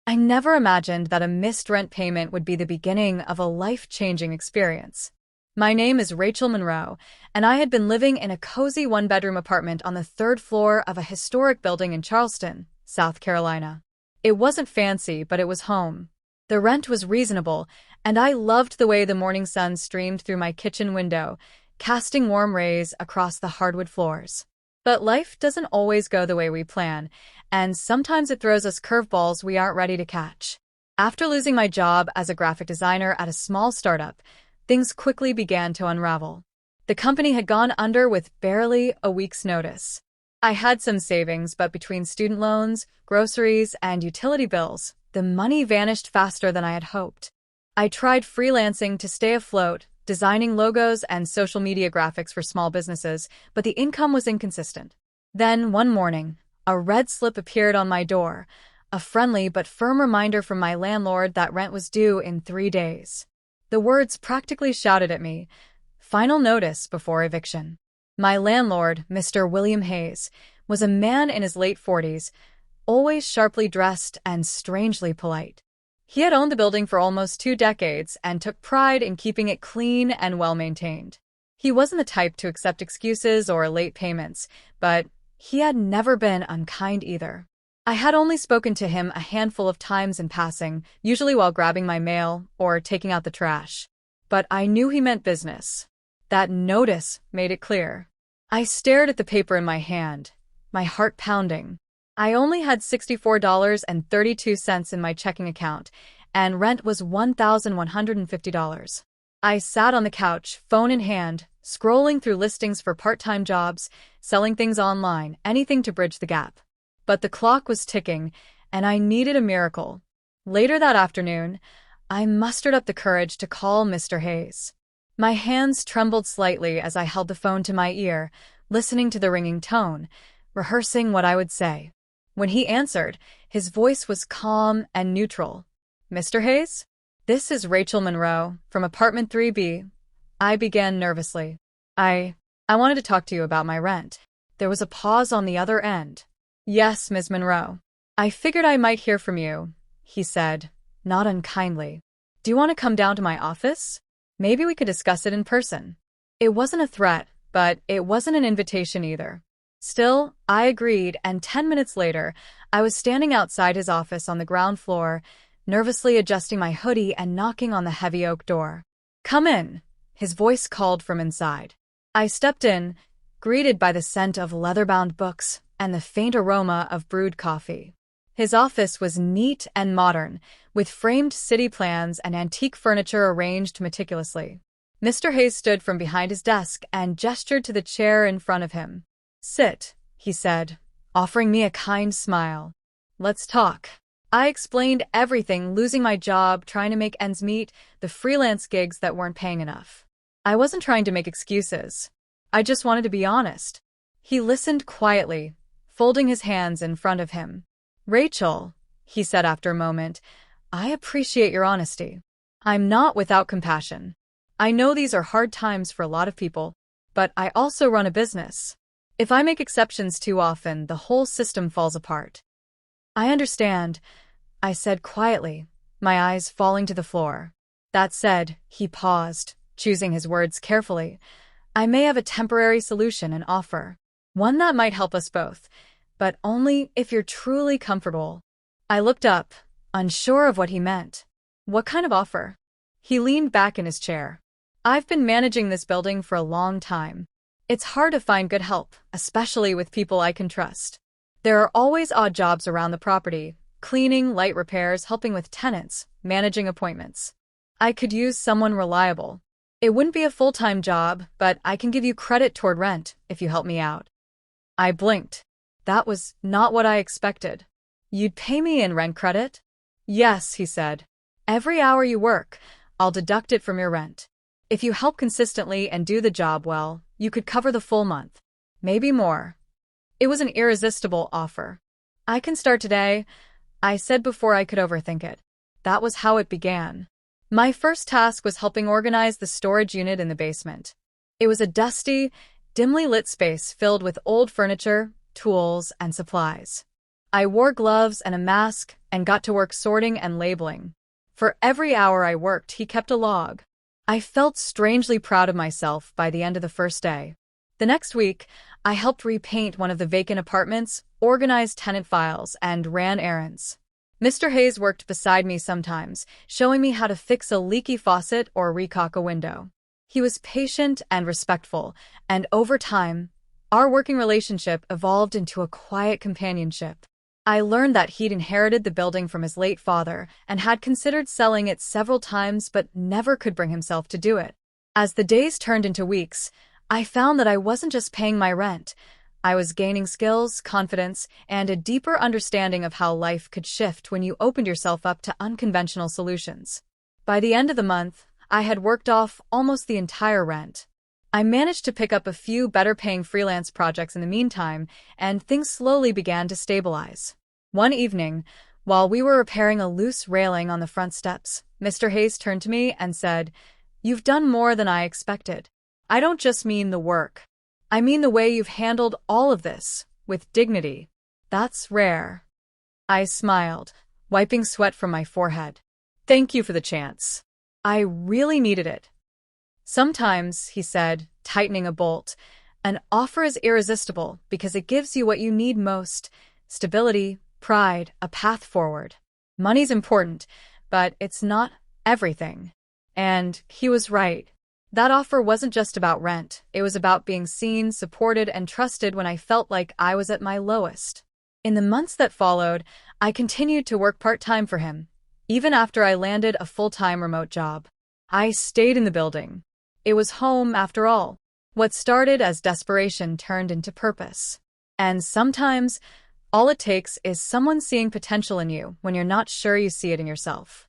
I never imagined that a missed rent payment would be the beginning of a life-changing experience. My name is Rachel Monroe, and I had been living in a cozy one-bedroom apartment on the third floor of a historic building in Charleston, South Carolina. It wasn't fancy, but it was home. The rent was reasonable, and I loved the way the morning sun streamed through my kitchen window, casting warm rays across the hardwood floors. But life doesn't always go the way we plan, and sometimes it throws us curveballs we aren't ready to catch. After losing my job as a graphic designer at a small startup, things quickly began to unravel. The company had gone under with barely a week's notice. I had some savings, but between student loans, groceries, and utility bills, the money vanished faster than I had hoped. I tried freelancing to stay afloat, designing logos and social media graphics for small businesses, but the income was inconsistent. Then, one morning, a red slip appeared on my door, a friendly but firm reminder from my landlord that rent was due in 3 days. The words practically shouted at me, "Final notice before eviction." My landlord, Mr. William Hayes, was a man in his late 40s, always sharply dressed and strangely polite. He had owned the building for almost 2 decades and took pride in keeping it clean and well-maintained. He wasn't the type to accept excuses or late payments, but he had never been unkind either. I had only spoken to him a handful of times in passing, usually while grabbing my mail or taking out the trash. But I knew he meant business. That notice made it clear. I stared at the paper in my hand, my heart pounding. I only had $64.32 in my checking account, and rent was $1,150. I sat on the couch, phone in hand, scrolling through listings for part-time jobs, selling things online, anything to bridge the gap. But the clock was ticking, and I needed a miracle. Later that afternoon, I mustered up the courage to call Mr. Hayes. My hands trembled slightly as I held the phone to my ear, listening to the ringing tone, rehearsing what I would say. When he answered, his voice was calm and neutral. "Mr. Hayes? This is Rachel Monroe, from apartment 3B. I began nervously. I wanted to talk to you about my rent." There was a pause on the other end. "Yes, Ms. Monroe. I figured I might hear from you," he said, not unkindly. "Do you want to come down to my office? Maybe we could discuss it in person." It wasn't a threat, but it wasn't an invitation either. Still, I agreed, and 10 minutes later, I was standing outside his office on the ground floor, nervously adjusting my hoodie and knocking on the heavy oak door. "Come in," his voice called from inside. I stepped in, greeted by the scent of leather-bound books and the faint aroma of brewed coffee. His office was neat and modern, with framed city plans and antique furniture arranged meticulously. Mr. Hayes stood from behind his desk and gestured to the chair in front of him. "Sit," he said, offering me a kind smile. "Let's talk." I explained everything, losing my job, trying to make ends meet, the freelance gigs that weren't paying enough. I wasn't trying to make excuses. I just wanted to be honest. He listened quietly, folding his hands in front of him. "Rachel," he said after a moment, "I appreciate your honesty. I'm not without compassion. I know these are hard times for a lot of people, but I also run a business. If I make exceptions too often, the whole system falls apart." "I understand," I said quietly, my eyes falling to the floor. That said, he paused, choosing his words carefully. "I may have a temporary solution and offer. One that might help us both, but only if you're truly comfortable." I looked up, unsure of what he meant. "What kind of offer?" He leaned back in his chair. "I've been managing this building for a long time. It's hard to find good help, especially with people I can trust. There are always odd jobs around the property, cleaning, light repairs, helping with tenants, managing appointments. I could use someone reliable. It wouldn't be a full-time job, but I can give you credit toward rent if you help me out." I blinked. That was not what I expected. "You'd pay me in rent credit?" "Yes," he said. "Every hour you work, I'll deduct it from your rent. If you help consistently and do the job well, you could cover the full month. Maybe more." It was an irresistible offer. "I can start today," I said before I could overthink it. That was how it began. My first task was helping organize the storage unit in the basement. It was a dusty, dimly lit space filled with old furniture, tools, and supplies. I wore gloves and a mask and got to work sorting and labeling. For every hour I worked, he kept a log. I felt strangely proud of myself by the end of the first day. The next week, I helped repaint one of the vacant apartments, organized tenant files, and ran errands. Mr. Hayes worked beside me sometimes, showing me how to fix a leaky faucet or recaulk a window. He was patient and respectful, and over time, our working relationship evolved into a quiet companionship. I learned that he'd inherited the building from his late father and had considered selling it several times but never could bring himself to do it. As the days turned into weeks, I found that I wasn't just paying my rent. I was gaining skills, confidence, and a deeper understanding of how life could shift when you opened yourself up to unconventional solutions. By the end of the month, I had worked off almost the entire rent. I managed to pick up a few better-paying freelance projects in the meantime, and things slowly began to stabilize. One evening, while we were repairing a loose railing on the front steps, Mr. Hayes turned to me and said, "You've done more than I expected. I don't just mean the work. I mean the way you've handled all of this, with dignity. That's rare." I smiled, wiping sweat from my forehead. "Thank you for the chance. I really needed it." "Sometimes," he said, tightening a bolt, "an offer is irresistible because it gives you what you need most: stability, pride, a path forward. Money's important, but it's not everything." And he was right. That offer wasn't just about rent. It was about being seen, supported, and trusted when I felt like I was at my lowest. In the months that followed, I continued to work part-time for him, even after I landed a full-time remote job. I stayed in the building. It was home, after all. What started as desperation turned into purpose. And sometimes, all it takes is someone seeing potential in you when you're not sure you see it in yourself.